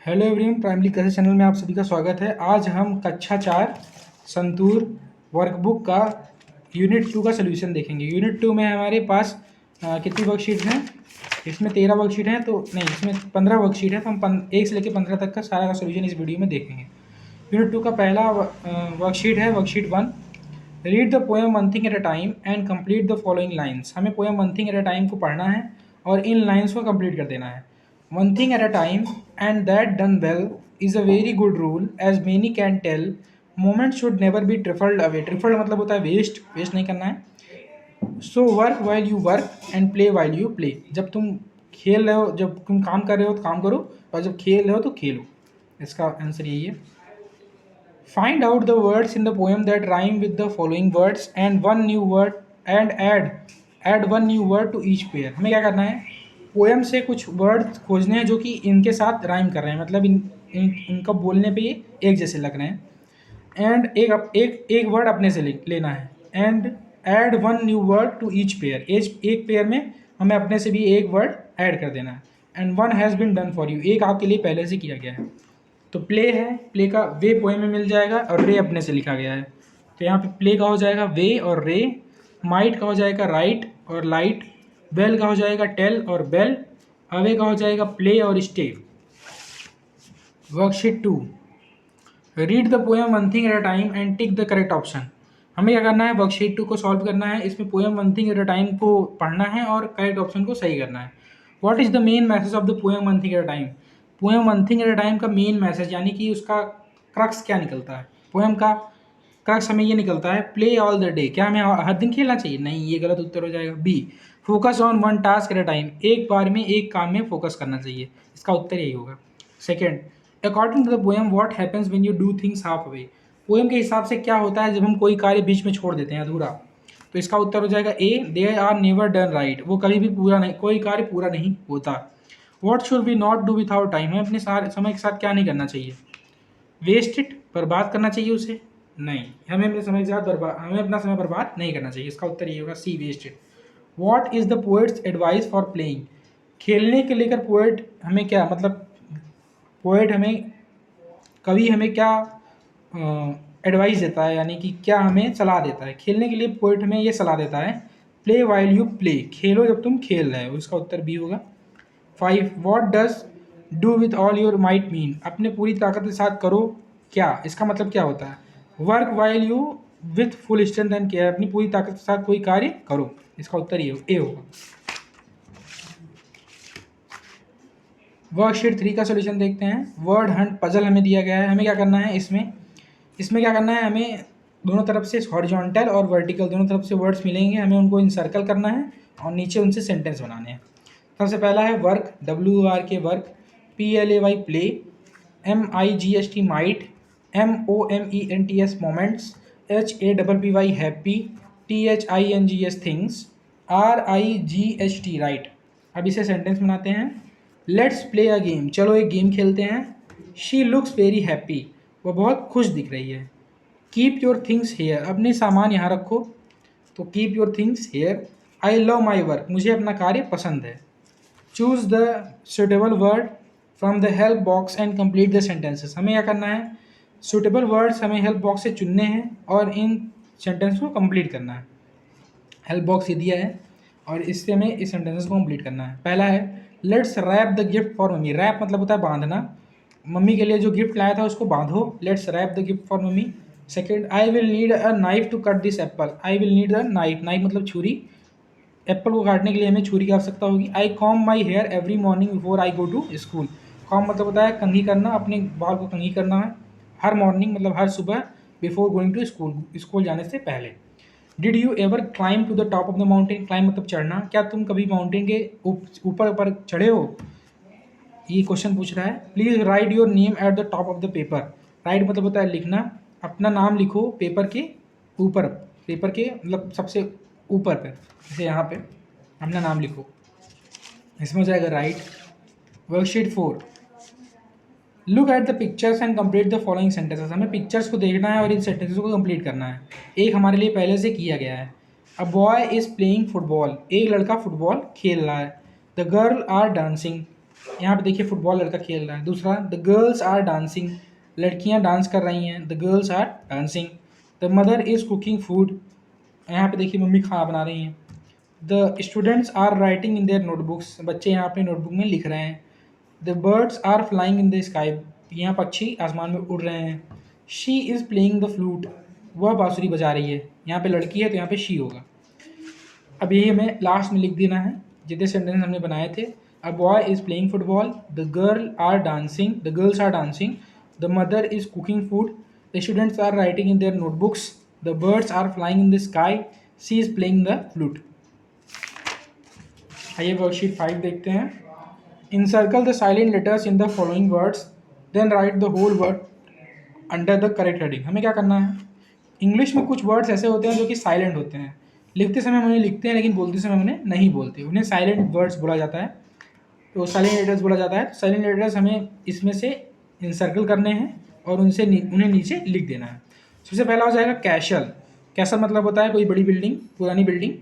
Hello everyone, primary classes channel में आप सभी का स्वागत है। आज हम कक्षा 4 संतूर वर्कबुक का यूनिट 2 का सोल्यूशन देखेंगे। यूनिट 2 में हमारे पास कितनी वर्कशीट हैं? इसमें 13 वर्कशीट हैं, तो नहीं, इसमें 15 वर्कशीट है। तो हम 1 से लेकर 15 तक का सारा का सोल्यूशन इस वीडियो में देखेंगे। यूनिट 2 का पहला वर्कशीट है worksheet 1। Read the poem one thing at a time and complete the following lines. हमें poem one thing at a time को पढ़ना है और इन लाइन्स को कंप्लीट कर देना है। One thing at a time, and that done well, is a very good rule, as many can tell. Moments should never be trifled away. Trifled मतलब होता है वेस्ट नहीं करना है। So work while you work and play while you play. जब तुम खेल रहे हो, जब तुम काम कर रहे हो तो काम करो, और जब खेल रहे हो तो खेलो। इसका आंसर यही है। Find out the words in the poem that rhyme with the following words and one new word and add one new word to each pair. हमें क्या करना है? पोएम से कुछ वर्ड खोजने हैं जो कि इनके साथ राइम कर रहे हैं, मतलब इनका बोलने पे ये एक जैसे लग रहे हैं। एंड एक वर्ड अपने से लेना है। And add one new word to each pair. एक पेयर में हमें अपने से भी एक वर्ड ऐड कर देना है। And one has been done for you, एक आपके लिए पहले से किया गया है। तो प्ले है, प्ले का वे पोएम में मिल जाएगा और रे अपने से लिखा गया है। तो यहाँ पे प्ले का हो जाएगा वे और रे, माइट का हो जाएगा राइट और लाइट, बेल का हो जाएगा टेल और बेल, अवे का हो जाएगा प्ले और stay. Worksheet 2, read the poem one thing at a time and tick the correct option. हमें क्या करना है? वर्कशीट 2 को सॉल्व करना है। इसमें poem one thing at a time को पढ़ना है और करेक्ट ऑप्शन को सही करना है। What is the main message of the poem one thing at a time? Poem one thing at a time का मेन मैसेज यानी कि उसका क्रक्स क्या निकलता है? पोएम का क्रक्स हमें ये निकलता है, प्ले ऑल द डे। क्या हमें हर दिन खेलना चाहिए? नहीं, ये गलत उत्तर हो जाएगा। B, focus on one task at a time. एक बार में एक काम में फोकस करना चाहिए। इसका उत्तर यही होगा। Second, according to the poem what happens when you do things half way. Poem के हिसाब से क्या होता है जब हम कोई कार्य बीच में छोड़ देते हैं, अधूरा? तो इसका उत्तर हो जाएगा A, they are never done right. वो कभी भी पूरा नहीं, कोई कार्य पूरा नहीं होता। What should we not do without time. हमें अपने सारे समय के साथ क्या नहीं करना चाहिए? वेस्ट इट, बर्बाद करना चाहिए उसे? नहीं, हमें अपना समय बर्बाद नहीं करना चाहिए। इसका उत्तर ये होगा C, waste it. What is the poet's advice for playing. खेलने के लेकर पोएट हमें क्या, मतलब पोएट हमें, कवि हमें क्या एडवाइस देता है, यानी कि क्या हमें सलाह देता है? खेलने के लिए पोएट हमें ये सलाह देता है, प्ले वाइल यू प्ले। खेलो जब तुम खेल रहे हो। इसका उत्तर बी होगा। 5, what does do with all your might mean. अपने पूरी ताकत के साथ करो क्या? इसका मतलब क्या होता है? Work while you with full strength and care. अपनी पूरी ताकत के साथ कोई कार्य करो। इसका उत्तर ये ए होगा। वर्कशीट 3 का सोल्यूशन देखते हैं। वर्ड हंट पजल हमें दिया गया है। हमें क्या करना है? इसमें क्या करना है? हमें दोनों तरफ से हॉरिजॉन्टल और वर्टिकल दोनों तरफ से वर्ड्स मिलेंगे, हमें उनको इनसर्कल करना है और नीचे उनसे सेंटेंस बनाने हैं। सबसे पहला है work, WRK work, PLAY play, MIGST might, MOMENTS moments, HAPPY happy, THINGS things, RIGHT right. अब इसे सेंटेंस बनाते हैं। लेट्स प्ले अ गेम, चलो एक गेम खेलते हैं। शी लुक्स वेरी हैप्पी, वह बहुत खुश दिख रही है। कीप योर थिंग्स हेयर, अपने सामान यहाँ रखो। तो keep your things here. I love my work, मुझे अपना कार्य पसंद है। Choose the suitable word from the help box and complete the sentences. हमें क्या करना है? सुटेबल वर्ड्स हमें हेल्प बॉक्स से चुनने हैं और इन सेंटेंस को कंप्लीट करना है। हेल्प बॉक्स ये दिया है और इससे हमें इस सेंटेंसेस को कंप्लीट करना है। पहला है, let's wrap the gift for mummy. Wrap मतलब होता है बांधना। मम्मी के लिए जो गिफ्ट लाया था उसको बांधो। Let's wrap the gift for mummy. Second, I will need a knife to cut this apple. I will need a knife, knife मतलब छुरी। एप्पल को काटने के लिए हमें छुरी की आवश्यकता होगी। I comb my hair every morning before I go to school. Comb मतलब होता है कंघी करना, अपने बाल को कंघी करना है हर मॉर्निंग मतलब हर सुबह, before going to school, school जाने से पहले। Did you ever climb to the top of the mountain. Climb मतलब चढ़ना। क्या तुम कभी माउंटेन के ऊपर ऊपर चढ़े हो? ये क्वेश्चन पूछ रहा है। Please write your name at the top of the paper. Right मतलब होता है लिखना। अपना नाम लिखो पेपर के ऊपर, पेपर के मतलब सबसे ऊपर पे, जैसे यहाँ पे अपना नाम लिखो। इसमें हो जाएगा right. Worksheet 4, look at the pictures and complete the following sentences. हमें पिक्चर्स को देखना है और इन सेंटेंसेस को कंप्लीट करना है। एक हमारे लिए पहले से किया गया है। अ बॉय इज़ प्लेइंग फुटबॉल, एक लड़का फुटबॉल खेल रहा है। द गर्ल आर डांसिंग, यहाँ पे देखिए फुटबॉल लड़का खेल रहा है। दूसरा, द गर्ल्स आर डांसिंग, लड़कियाँ डांस कर रही हैं, the girls are dancing. The mother is cooking food, यहाँ पे देखिए मम्मी खाना बना रही हैं। The students are writing in their notebooks, बच्चे यहाँ अपने नोटबुक में लिख रहे हैं। The birds are flying in the sky, यहाँ पक्षी आसमान में उड़ रहे हैं। She is playing the flute, वह बांसुरी बजा रही है। यहाँ पे लड़की है तो यहाँ पे शी होगा। अब यही हमें लास्ट में लिख देना है जितने सेंटेंस हमने बनाए थे। A boy is playing football, the girl are dancing, the girls are dancing, the mother is cooking food, the students are writing in their notebooks, the birds are flying in the sky, she is playing the flute. आइए worksheet 5 देखते हैं। Encircle the silent letters in the following words, then write the whole word under the correct heading. हमें क्या करना है, English में कुछ words ऐसे होते हैं जो कि साइलेंट होते हैं, लिखते समय हम उन्हें लिखते हैं लेकिन बोलते समय उन्हें नहीं बोलते, उन्हें साइलेंट वर्ड्स बोला जाता है, तो साइलेंट लेटर्स बोला जाता है। साइलेंट लेटर्स हमें इसमें से इंसर्कल करने हैं और उन्हें नीचे लिख देना है। सबसे पहला हो जाएगा कैशल। कैसल मतलब होता है कोई बड़ी बिल्डिंग, पुरानी बिल्डिंग।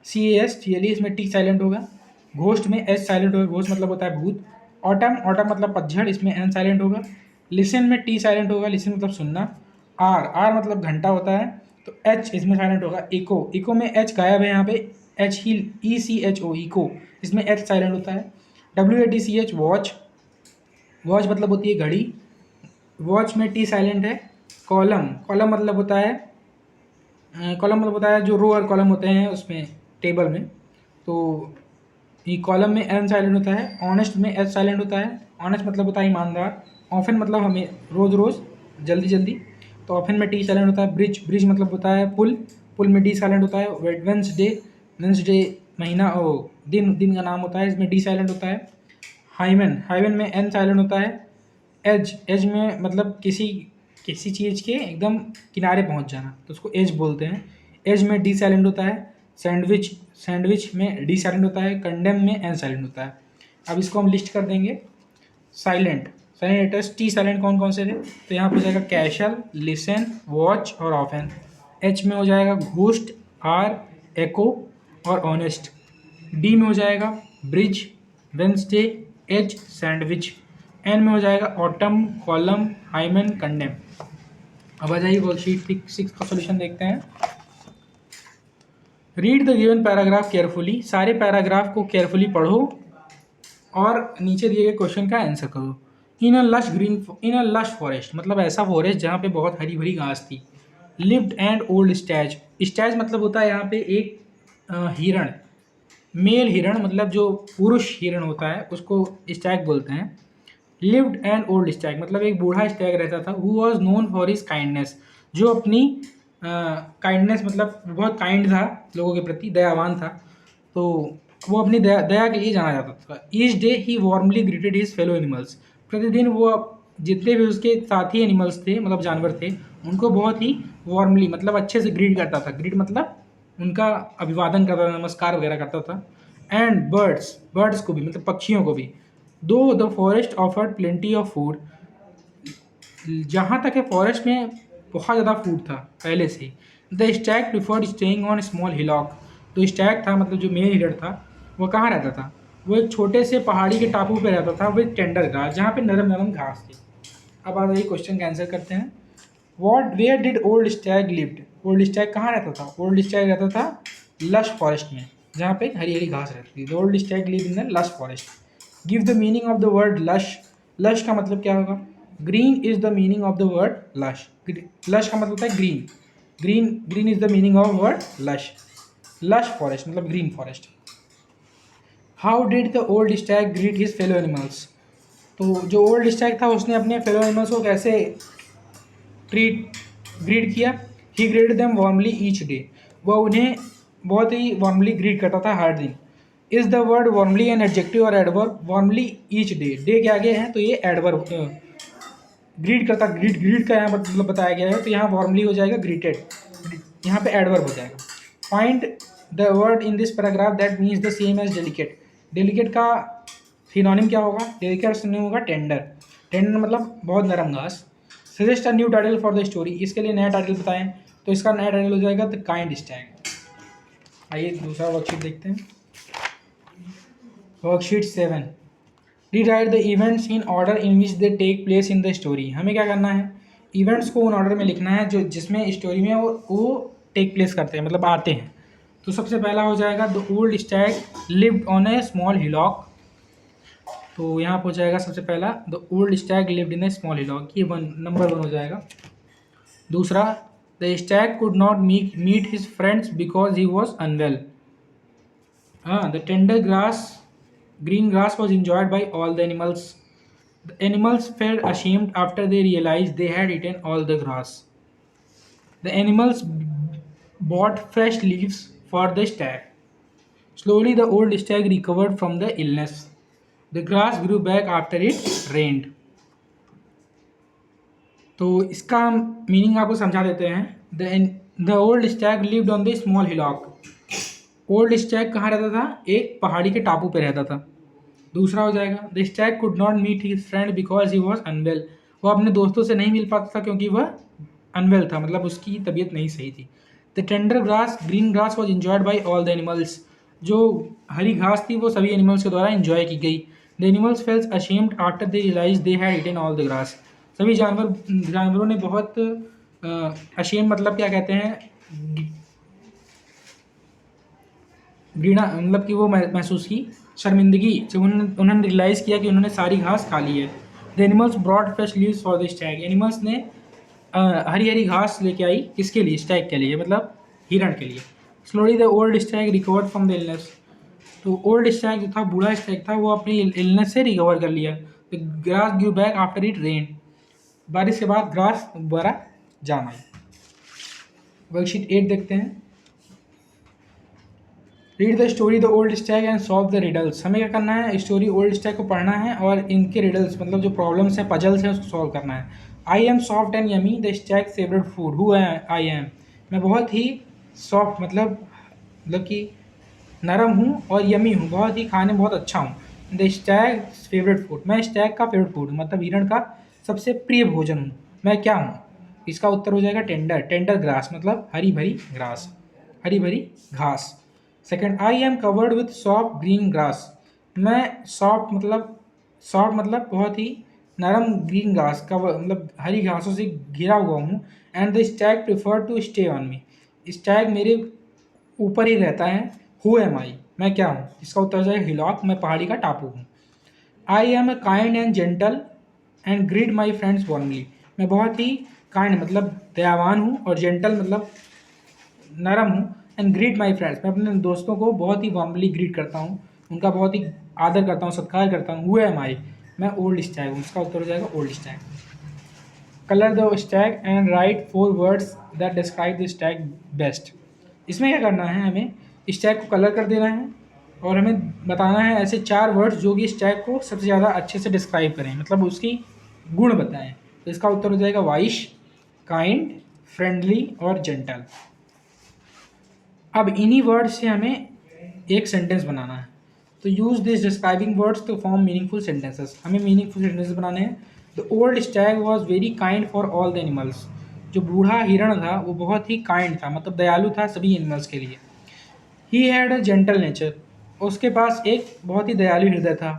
CASTLE, इसमें टी साइलेंट होगा। घोस्ट में एच साइलेंट होगा, घोस्ट मतलब होता है भूत। ऑटम, ऑटम मतलब पतझड़, इसमें एन साइलेंट होगा। लिसन में टी साइलेंट होगा, लिसन मतलब सुनना। आर, आर मतलब घंटा होता है, तो एच इसमें साइलेंट होगा। इको, इको में एच गायब है यहाँ पे, एच ही ECHO इको, इसमें एच साइलेंट होता है। WATCH वॉच, वॉच मतलब होती है घड़ी, वॉच में टी साइलेंट है। कॉलम, कॉलम मतलब होता है कॉलम मतलब होता है जो रो और कॉलम होते हैं उसमें टेबल में, तो ये कॉलम में एन साइलेंट होता है। ऑनेस्ट में एच साइलेंट होता है, ऑनेस्ट मतलब होता है ईमानदार। ऑफन मतलब हमें रोज़ रोज़, जल्दी जल्दी, तो ऑफन में टी साइलेंट होता है। ब्रिज, ब्रिज मतलब होता है पुल, पुल में डी साइलेंट होता है। वेडनेसडे, वेडनेसडे महीना दिन, दिन का नाम होता है, इसमें डी साइलेंट होता है। हाइवन, हाइवन में एन साइलेंट होता है। एज, एज में मतलब किसी किसी चीज़ के एकदम किनारे पहुंच जाना, तो उसको एज बोलते हैं। एज में डी साइलेंट होता है। सैंडविच, सैंडविच में डी साइलेंट होता है। कंडेम में एन साइलेंट होता है। अब इसको हम लिस्ट कर देंगे। Silent, silent letters T silent कौन कौन से थे, तो यहाँ पर हो जाएगा कैशल, लिसन, वॉच और ऑफन। एच में हो जाएगा घोस्ट, आर एको और ऑनेस्ट। डी में हो जाएगा bridge, Wednesday, edge sandwich. N में हो जाएगा ऑटम, कॉलम, हाइमन, कंडेम। अब आ जाइए वर्कशीट 6 का सॉल्यूशन देखते हैं। Read the given paragraph carefully, सारे पैराग्राफ को केयरफुली पढ़ो और नीचे दिए गए क्वेश्चन का आंसर करो। इन अ लश फॉरेस्ट मतलब ऐसा फॉरेस्ट जहाँ पे बहुत हरी भरी घास थी। Lived and old stage, stage मतलब होता है यहाँ पे एक हिरण, मेल हिरण मतलब जो पुरुष हिरण होता है उसको स्टैग बोलते हैं। लिव्ड एंड ओल्ड स्टैग मतलब एक बूढ़ा स्टैग रहता था। Who was known for his kindness, जो अपनी काइंडनेस मतलब बहुत काइंड था, लोगों के प्रति दयावान था, तो वो अपनी दया, दया के लिए जाना जाता था। Each day he warmly greeted his fellow animals, प्रतिदिन वो जितने भी उसके साथी एनिमल्स थे मतलब जानवर थे उनको बहुत ही वार्मली मतलब अच्छे से ग्रीट करता था। ग्रीट मतलब उनका अभिवादन करता था, नमस्कार वगैरह करता था। एंड बर्ड्स, बर्ड्स को भी मतलब पक्षियों को भी। दो the forest offered plenty of food, जहाँ तक है फॉरेस्ट में बहुत ज़्यादा फूड था पहले से। The Stag preferred staying on small hillock, तो स्टैग था मतलब जो मेल हिरण था वो कहाँ रहता था, वो एक छोटे से पहाड़ी के टापू पे रहता था विद टेंडर ग्रास, जहाँ पे नरम नरम घास थी। अब आ जाइए क्वेश्चन का आंसर करते हैं। What where did old stag lived, old stag कहाँ रहता था, ओल्ड स्टैग रहता था लश फॉरेस्ट में जहाँ पे हरी हरी घास रहती थी। Old stag live in the lush forest. Give the meaning of the word lush, lush का मतलब क्या होगा, green is the meaning of the word lush, lush का मतलब होता है green, green, green is the meaning of word lush, lush forest मतलब green forest. How did the old stag greet his fellow animals, तो जो old Stag था उसने अपने फेलो एनिमल्स को कैसे ग्रीट किया। He greeted them warmly each day, वह उन्हें बहुत ही वार्मली ग्रीट करता था हर दिन। Is the word warmly an adjective और adverb, warmly each day, day के आगे है तो ये एडवर्ब, ग्रीट करता, ग्रीट का यहाँ मतलब बताया गया है तो यहाँ वार्मली हो जाएगा ग्रीटेड, यहाँ पे एडवर्ब हो जाएगा। Find the word in this paragraph that means the same as delicate, delicate का सिनोनिम क्या होगा, डेलिकेट सिनोनिम होगा टेंडर, टेंडर मतलब बहुत नरम घास। Suggest a new title for the story, इसके लिए नया टाइटल बताएं, तो इसका नया टाइटल हो जाएगा द काइंड स्टैग। आइए दूसरा वर्कशीट देखते हैं। Worksheet 7, rewrite the events in order in which they take place in the story. हमें क्या करना है, इवेंट्स को उन ऑर्डर में लिखना है जो जिसमें स्टोरी में वो टेक प्लेस करते हैं, मतलब आते हैं। तो सबसे पहला हो जाएगा the old stag lived on a small hillock. तो यहाँ पर हो जाएगा सबसे पहला the old stag lived in a small hillock, ये नंबर 1 हो जाएगा। दूसरा the stag could not meet his friends because he was unwell. हाँ, the tender green grass was enjoyed by all the animals. The animals felt ashamed after they realized they had eaten all the grass. The animals bought fresh leaves for the stag. Slowly, the old stag recovered from the illness. The grass grew back after it rained. तो इसका meaning आपको समझा देते हैं। The old stag lived on the small hillock. Old stag कहाँ रहता था, एक पहाड़ी के टापू पे रहता था। दूसरा हो जाएगा the stag could not meet his friend because he was unwell. वो अपने दोस्तों से नहीं मिल पाता था क्योंकि वह अनवेल था, मतलब उसकी तबीयत नहीं सही थी। The tender grass green grass was enjoyed by all the animals. जो हरी घास थी वो सभी एनिमल्स के द्वारा इंजॉय की गई। The animals fells ashamed after they realise they had eaten all the grass. सभी जानवरों ने बहुत अशेम मतलब क्या कहते हैं, घृणा, मतलब कि वो महसूस की, शर्मिंदगी, जब उन्होंने रियलाइज़ किया कि उन्होंने सारी घास खा ली है। The animals brought fresh leaves for the stag. Animals ने हरी हरी घास लेके आई, किसके लिए, स्टैग के लिए, मतलब हिरण के लिए। Slowly the old Stag recovered from the illness. तो ओल्ड स्टैग जो था, बूढ़ा स्टैग था, वो अपनी इलनेस से रिकवर कर लिया। The grass give back after it rain. बारिश के बाद ग्रास दोबारा जाम आई। वर्कशीट 8 देखते हैं। Read the story the old Stag and solve the riddles. हमें क्या करना है, स्टोरी ओल्ड स्टैग को पढ़ना है और इनके रिडल्स, मतलब जो प्रॉब्लम्स हैं, पजल्स हैं, उसको सॉल्व करना है। I am soft and yummy the Stag favourite food. Who I am. मैं बहुत ही सॉफ्ट, मतलब कि नरम हूँ, और यमी हूँ, बहुत ही खाने में बहुत अच्छा हूँ। द स्टैग फेवरेट फूड, मैं स्टैग का फेवरेट फूड हूँ, मतलब हिरण का सबसे प्रिय भोजन हूँ। मैं क्या हूँ, इसका उत्तर हो जाएगा टेंडर ग्रास, मतलब हरी भरी ग्रास, हरी भरी घास। Second, I am covered with soft green grass. मैं सॉफ्ट मतलब बहुत ही नरम ग्रीन घास का, मतलब हरी घासों से घिरा हुआ हूँ। And the stag prefer to stay on me. Stag मेरे ऊपर ही रहता है। हु एम आई, मैं क्या हूँ, इसका उत्तर हो जाएगा हिलॉक, मैं पहाड़ी का टापू हूँ। I am a kind and gentle and greet my friends warmly. मैं बहुत ही काइंड मतलब दयावान हूँ, और जेंटल मतलब नरम हूँ। एंड ग्रीट माई फ्रेंड्स, मैं अपने दोस्तों को बहुत ही वार्मली ग्रीट करता हूँ, उनका बहुत ही आदर करता हूँ, सत्कार करता हूँ। हु एम आई, मैं ओल्ड स्टैग हूँ, इसका उत्तर हो जाएगा old Stag. Colour the Stag and right 4 words that describe the Stag best. इसमें क्या करना है, हमें स्टैग को कलर कर देना है, और हमें बताना है ऐसे 4 वर्ड्स जो कि स्टैग को सबसे ज़्यादा अच्छे से डिस्क्राइब करें, मतलब उसकी गुण बताएं। तो इसका उत्तर हो जाएगा वाइश, काइंड, फ्रेंडली और जेंटल। अब इन्हीं वर्ड्स से हमें एक सेंटेंस बनाना है। तो use this describing words to form meaningful sentences. हमें मीनिंगफुल सेंटेंसेस बनाने हैं। The old stag was very kind for all the animals. जो बूढ़ा हिरण था वो बहुत ही काइंड था, मतलब दयालु था सभी एनिमल्स के लिए। He had a gentle nature, उसके पास एक बहुत ही दयालु हृदय था।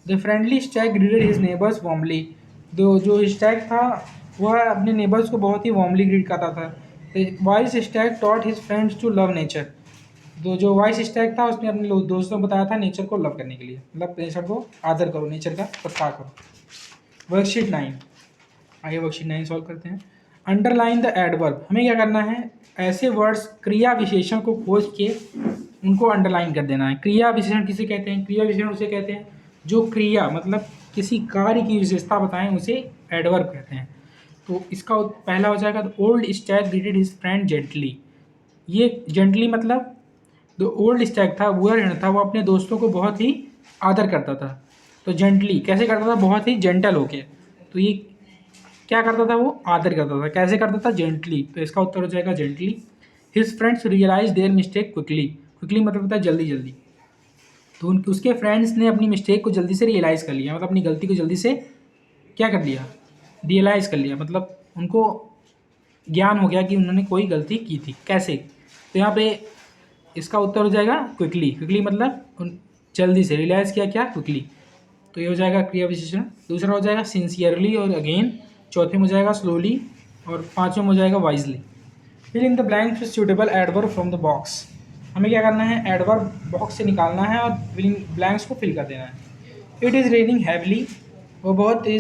The friendly Stag greeted his neighbours warmly. जो स्टैग था वह अपने नेबर्स को बहुत ही वार्मली ग्रीट करता था। The wise stag taught his friends to love nature. जो वाइस स्टैग था उसने अपने दोस्तों को बताया था नेचर को लव करने के लिए, मतलब नेचर को आदर करो, नेचर का सत्कार करो। वर्कशीट 9, आइए वर्कशीट 9 सॉल्व करते हैं। Underline the adverb. हमें क्या करना है, ऐसे वर्ड्स क्रिया विशेषण को खोज के उनको अंडरलाइन कर देना है। क्रिया विशेषण किसे कहते हैं, क्रिया विशेषण उसे कहते हैं जो क्रिया मतलब किसी कार्य की विशेषता बताएं, उसे एडवर्ब कहते हैं। तो इसका पहला हो जाएगा the old Stag greeted his friend gently. ये जेंटली मतलब जो ओल्ड स्टैग था, बूढ़ा हिरण था, वो अपने दोस्तों को बहुत ही आदर करता था। तो जेंटली कैसे करता था, बहुत ही जेंटल होके। तो ये क्या करता था, वो आदर करता था। कैसे करता था, जेंटली। तो इसका उत्तर हो जाएगा gently. His friends realise their mistake quickly. Quickly मतलब होता है जल्दी जल्दी। तो उसके फ्रेंड्स ने अपनी मिस्टेक को जल्दी से रियलाइज़ कर लिया, मतलब अपनी गलती को जल्दी से क्या कर लिया, रियलाइज़ कर लिया, मतलब उनको ज्ञान हो गया कि उन्होंने कोई गलती की थी। कैसे, तो यहाँ पे इसका उत्तर हो जाएगा क्विकली। क्विकली मतलब जल्दी से, रियलाइज़ किया क्या, क्विकली। तो ये हो जाएगा क्रिया विशेषण। दूसरा हो जाएगा सिंसियरली और अगेन। चौथे में हो जाएगा स्लोली और पाँचवें में हो जाएगा वाइजली। फिर इन the blanks with suitable adverb from the box. हमें क्या करना है, एडवर्ब बॉक्स से निकालना है और ब्लैंक्स को फिल कर देना है। इट इज़ रेनिंग हैवली, वो बहुत तेज़ी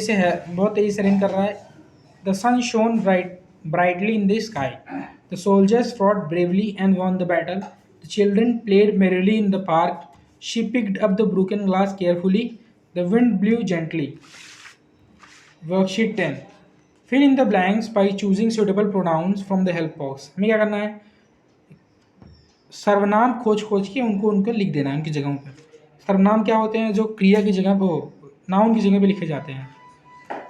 से रेन कर रहा है। The sun shone brightly in the sky. The soldiers fought bravely and won the battle. The children played merrily in the park. She picked up the broken glass carefully. The wind blew gently. Worksheet 10. Fill in the blanks by choosing suitable pronouns from the help box. हमें क्या करना है, सर्वनाम खोज के उनको लिख देना है उनकी जगहों पर। सर्वनाम क्या होते हैं, जो क्रिया की जगह वो नाउन की जगह पे लिखे जाते हैं।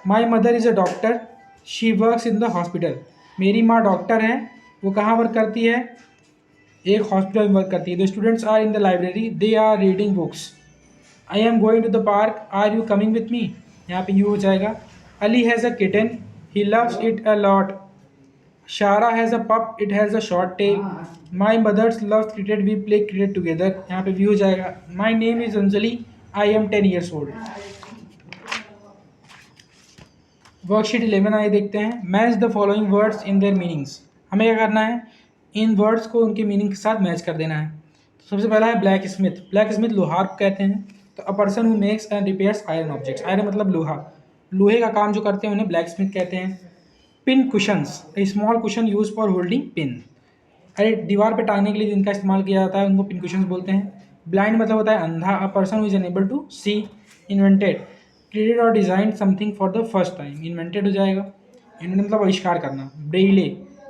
My mother is a doctor, she works in the hospital. मेरी माँ डॉक्टर है, वो कहाँ वर्क करती है, एक हॉस्पिटल में वर्क करती है। The students are in the library, they are reading books. I am going to the park, are you coming with me, यहाँ पे यू हो जाएगा। Ali has a kitten, he loves it a lot. Sarah has a pup, it has a short tail. My mothers loves cricket, we play cricket together, यहाँ पे we हो जाएगा। My name is Anjali, I am 10 years old। Worksheet 11 आइए देखते हैं। Match the following words in their meanings. हमें क्या करना है, इन वर्ड्स को उनके मीनिंग के साथ मैच कर देना है। तो सबसे पहला है ब्लैक स्मिथ। ब्लैक स्मिथ लोहार को कहते हैं। तो अ person who makes and repairs iron objects. Iron मतलब लोहा, लोहे का काम जो करते हैं उन्हें ब्लैक स्मिथ कहते हैं। Pin cushions, A small cushion use for holding pin. अरे दीवार पे टांगने के लिए जिनका इस्तेमाल किया जाता है उनको पिन कुशंस बोलते हैं। ब्लाइंड मतलब होता है अंधा। A person who is unable to see. Invented, created और design something for the first time, invented हो जाएगा। इन्वेंट मतलब आविष्कार करना। ब्रेले,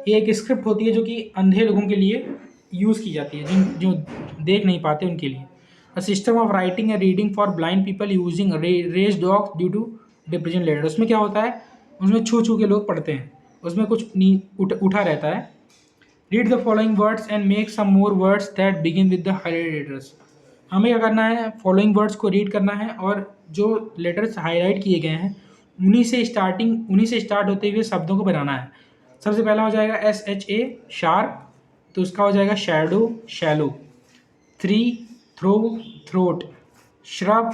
ये एक स्क्रिप्ट होती है जो कि अंधे लोगों के लिए यूज़ की जाती है, जो देख नहीं पाते उनके लिए। A system of writing and reading for blind people using raised dots due to depression letter. उसमें क्या होता है, उसमें छू के लोग पढ़ते हैं, उसमें कुछ उठा रहता है। Read the following words and make some more words that begin with the highlighted letters. हमें क्या करना है, फॉलोइंग वर्ड्स को रीड करना है और जो लेटर्स हाईलाइट किए गए हैं उन्हीं से स्टार्ट होते हुए शब्दों को बनाना है। सबसे पहला हो जाएगा SHA शार्प, तो उसका हो जाएगा shadow shallow. Three throw throat. Shrub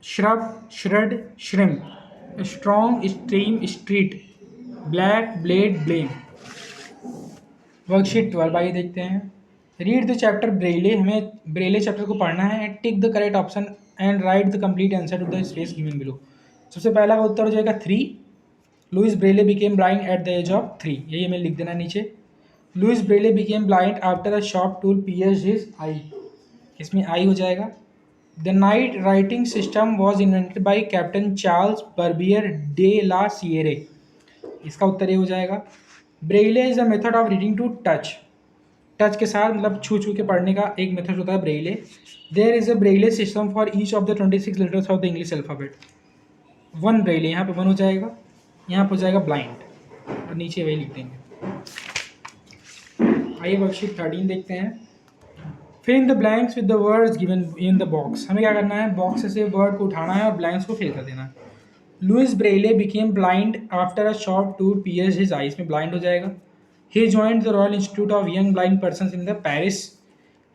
shred shrimp. Strong stream street. Black blade blame. Worksheet 12 आइए देखते हैं। Read the chapter Braille. हमें ब्रेले चैप्टर को पढ़ना है। Tick the correct option and write the complete answer to the space given below. सबसे पहला का उत्तर हो जाएगा 3। Louis Braille became blind at the age of 3, यही हमें लिख देना नीचे। Louis Braille became blind after a sharp tool pierced his eye, इसमें आई हो जाएगा। The night writing system was invented by captain Charles Barbier de la Serre, इसका उत्तर ये हो जाएगा। Braille is a method of reading to touch, touch के साथ मतलब छू के पढ़ने का एक मेथड होता है braille. There is a braille system for each of the 26 letters of the English alphabet. 1 braille, यहाँ पे 1 हो जाएगा, यहाँ पर हो जाएगा ब्लाइंड और नीचे वही लिख देंगे। आइए वर्कशीट 13 देखते हैं। Fill in the blanks with the words given in the box. हमें क्या करना है, बॉक्स से वर्ड को उठाना है और ब्लैंक्स को फिल कर देना है। Louis Braille became blind after a sharp tool pierced his eyes में ब्लाइंड हो जाएगा। He joined the royal institute of young blind persons in the Paris.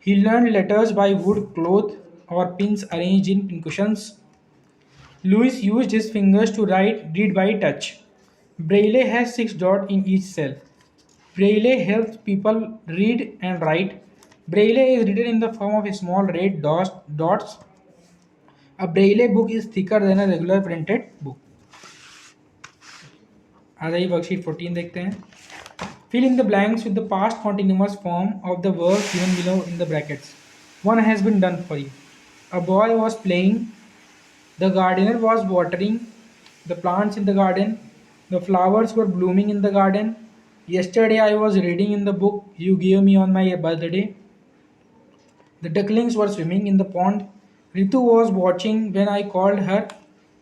He learn letters by wood cloth और pins arrange in pincushions. Louis used his fingers to read by touch. Braille has 6 dots in each cell. Braille helps people read and write. Braille is written in the form of small red dots. A Braille book is thicker than a regular printed book. आ जाइए worksheet 14 देखते हैं। Fill in the blanks with the past continuous form of the verb given below in the brackets. One has been done for you. A boy was playing. The gardener was watering the plants in the garden. The flowers were blooming in the garden. Yesterday I was reading in the book you gave me on my birthday. The ducklings were swimming in the pond. Ritu was watching when I called her.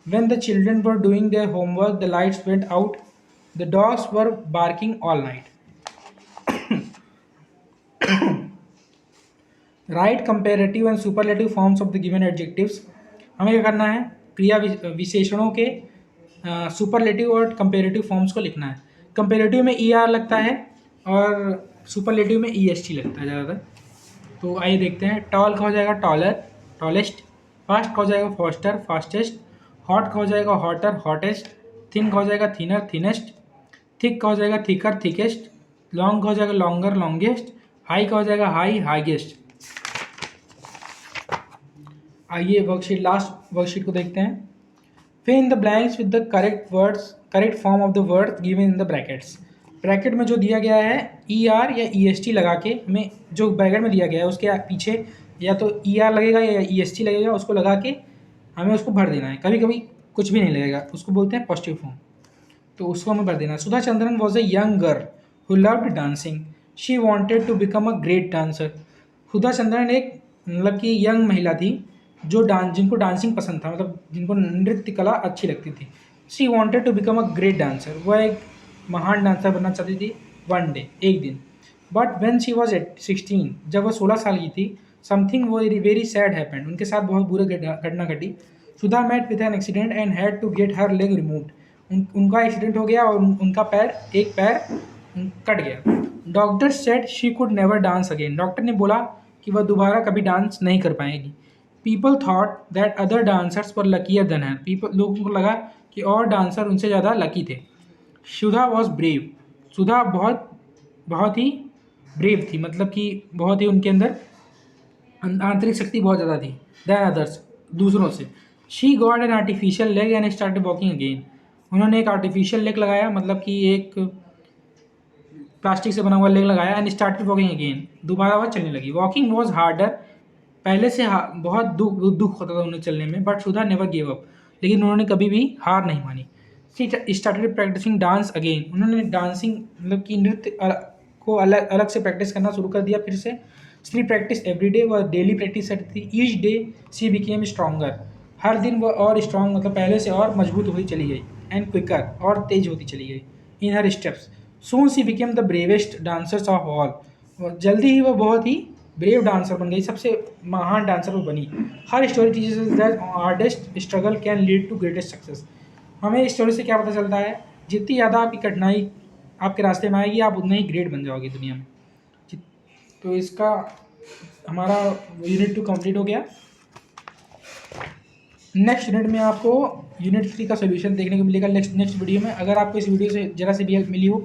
When the children were doing their homework, the lights went out. The dogs were barking all night. Write comparative and superlative forms of the given adjectives. हमें क्या करना है, क्रिया विशेषणों के superlative और comparative forms को लिखना है। कंपेरेटिव में ER लगता है और सुपरलेटिव में EST लगता है ज़्यादातर। तो आइए देखते हैं। टॉल का हो जाएगा टॉलर, टॉलेस्ट। फास्ट का हो जाएगा फास्टर, फास्टेस्ट। हॉट का हो जाएगा हॉटर, हॉटेस्ट। थिन का हो जाएगा थिनर, थिनेस्ट। थिक का हो जाएगा थिकर, थिकेस्ट। लॉन्ग का हो जाएगा लॉन्गर, लॉन्गेस्ट। हाई का हो जाएगा हाई, हाईएस्ट। आइए वर्कशीट, लास्ट वर्कशीट को देखते हैं। Fill in the blanks with the correct words, correct form of the word given in the brackets. Bracket में जो दिया गया है ई आर या ई एस टी लगा के, हमें जो ब्रैकेट में दिया गया है उसके पीछे या तो ई आर लगेगा या ई एस टी लगेगा, उसको लगा के हमें उसको भर देना है। कभी कभी कुछ भी नहीं लगेगा, उसको बोलते हैं पॉजिटिव फॉर्म, तो उसको हमें भर देना है। Sudha Chandran was a young girl who loved dancing, she wanted to become a great dancer. Sudha Chandran एक मतलब कि यंग महिला थी जो जिनको डांसिंग पसंद था, मतलब जिनको नृत्य कला अच्छी लगती थी। She wanted to become a great dancer, वह एक महान डांसर बनना चाहती थी वन डे, एक दिन। बट वेन शी वॉज 16, जब वह 16 साल की थी, समथिंग वेरी सैड हैपेंड, उनके साथ बहुत बुरी घटना घटी। Sudha met with an accident and had to get her leg removed, उनका एक्सीडेंट हो गया और उनका एक पैर कट गया। Doctor said she could never dance again, doctor ने बोला कि वह दोबारा कभी डांस नहीं कर पाएगी। People thought that other dancers were luckier than her, लोगों को लगा कि और डांसर उनसे ज़्यादा लकी थे। सुधा वॉज ब्रेव, सुधा बहुत ही ब्रेव थी, मतलब कि बहुत ही उनके अंदर आंतरिक शक्ति बहुत ज़्यादा थी दैन अदर्स, दूसरों से। She got an artificial leg and started walking again, उन्होंने एक आर्टिफिशियल लेग लगाया, मतलब कि एक प्लास्टिक से बना हुआ लेग लगाया एंड स्टार्टेड वॉकिंग अगेन, दोबारा वह चलने लगी। वॉकिंग वॉज हार्डर, पहले से बहुत दुख होता था उन्हें चलने में, but Sudha never give up, लेकिन उन्होंने कभी भी हार नहीं मानी। She started practising dance again, उन्होंने डांसिंग मतलब कि नृत्य को अलग से प्रैक्टिस करना शुरू कर दिया फिर से। शी प्रैक्टिस एवरी डे, वह डेली प्रैक्टिस करती थी। Each day she became stronger, हर दिन वह और स्ट्रॉन्ग, मतलब पहले से और मजबूत होती चली गई। एंड क्विकर, और तेज होती चली गई in her steps. Soon she became the bravest dancers of all, जल्दी ही वह बहुत ही ब्रेव डांसर बन गई, सबसे महान डांसर वो बनी। Her story teaches that hardest struggle can lead to greatest success, हमें इस स्टोरी से क्या पता चलता है, जितनी ज़्यादा आपकी कठिनाई आपके रास्ते में आएगी, आप उतना ही ग्रेट बन जाओगे दुनिया में। तो इसका हमारा यूनिट 2 कंप्लीट हो गया। नेक्स्ट यूनिट में आपको यूनिट 3 का सोल्यूशन देखने को मिलेगा नेक्स्ट वीडियो में। अगर आपको इस वीडियो से ज़रा से भी हेल्प मिली हो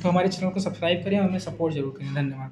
तो हमारे चैनल को सब्सक्राइब करें और हमें सपोर्ट जरूर करें। धन्यवाद।